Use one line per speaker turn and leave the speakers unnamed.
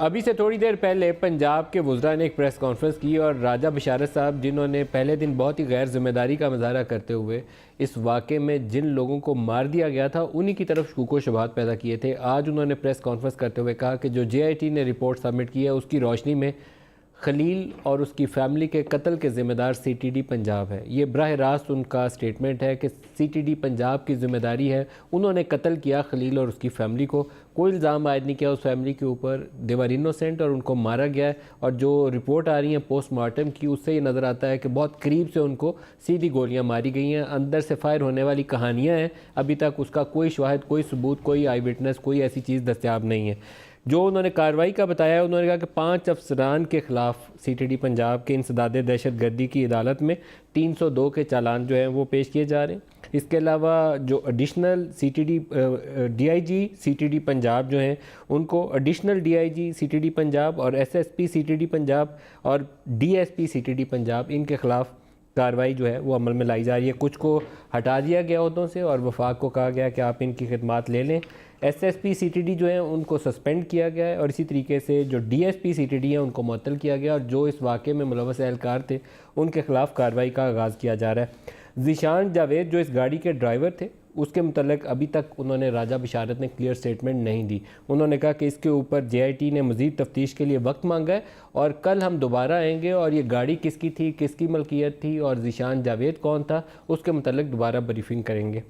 अभी से थोड़ी देर पहले पंजाब के वुज़रा ने एक प्रेस कॉन्फ्रेंस की और राजा बशारत साहब, जिन्होंने पहले दिन बहुत ही गैर जिम्मेदारी का मुजाहरा करते हुए इस वाक़े में जिन लोगों को मार दिया गया था उन्हीं की तरफ शूको शुबहात पैदा किए थे, आज उन्होंने प्रेस कॉन्फ्रेंस करते हुए कहा कि जो JIT ने रिपोर्ट सबमिट की है उसकी रोशनी में खलील और उसकी फैमिली के कत्ल के ज़िम्मेदार CTD पंजाब है। ये बराह रास्त उनका स्टेटमेंट है कि CTD पंजाब की ज़िम्मेदारी है, उन्होंने कत्ल किया खलील और उसकी फैमिली को, कोई इल्ज़ाम आयद नहीं किया उस फैमिली के ऊपर, दे वर इनोसेंट और उनको मारा गया है। और जो रिपोर्ट आ रही है पोस्टमार्टम की, उससे ये नज़र आता है कि बहुत करीब से उनको सीधी गोलियाँ मारी गई हैं, अंदर से फायर होने वाली कहानियाँ हैं, अभी तक उसका कोई शवाहिद, कोई सबूत, कोई आई विटनेस, कोई ऐसी चीज़ दस्तयाब नहीं है। जो उन्होंने कार्रवाई का बताया, उन्होंने कहा कि 5 अफसरान के ख़िलाफ़ CTD पंजाब के इंसदाद दहशत गर्दी की अदालत में 302 के चालान जो हैं वो पेश किए जा रहे हैं। इसके अलावा जो एडिशनल DIG CTD पंजाब जो हैं उनको एडिशनल DIG CTD पंजाब और SSP CTD पंजाब और DSP CTD पंजाब, इनके ख़िलाफ़ कार्रवाई जो है वो अमल में लाई जा रही है। कुछ को हटा दिया गया अहदों से और वफाक को कहा गया कि आप इनकी खिदमात ले लें। SSP CTD जो है उनको सस्पेंड किया गया है और इसी तरीके से जो DSP CTD है उनको मुअत्तल किया गया और जो इस वाक़े में मुलव्वस एहलकार थे उनके ख़िलाफ़ कार्रवाई का आगाज़ किया जा रहा है। ज़ीशान जावेद जो इस गाड़ी के ड्राइवर थे, उसके मुतल्लिक़ अभी तक उन्होंने राजा बशारत ने क्लियर स्टेटमेंट नहीं दी। उन्होंने कहा कि इसके ऊपर JIT ने मज़ीद तफ्तीश के लिए वक्त मांगा है और कल हम दोबारा आएंगे और ये गाड़ी किसकी थी, किसकी मलकियत थी और ज़ीशान जावेद कौन था, उसके मुतल्लिक़ दोबारा ब्रीफिंग करेंगे।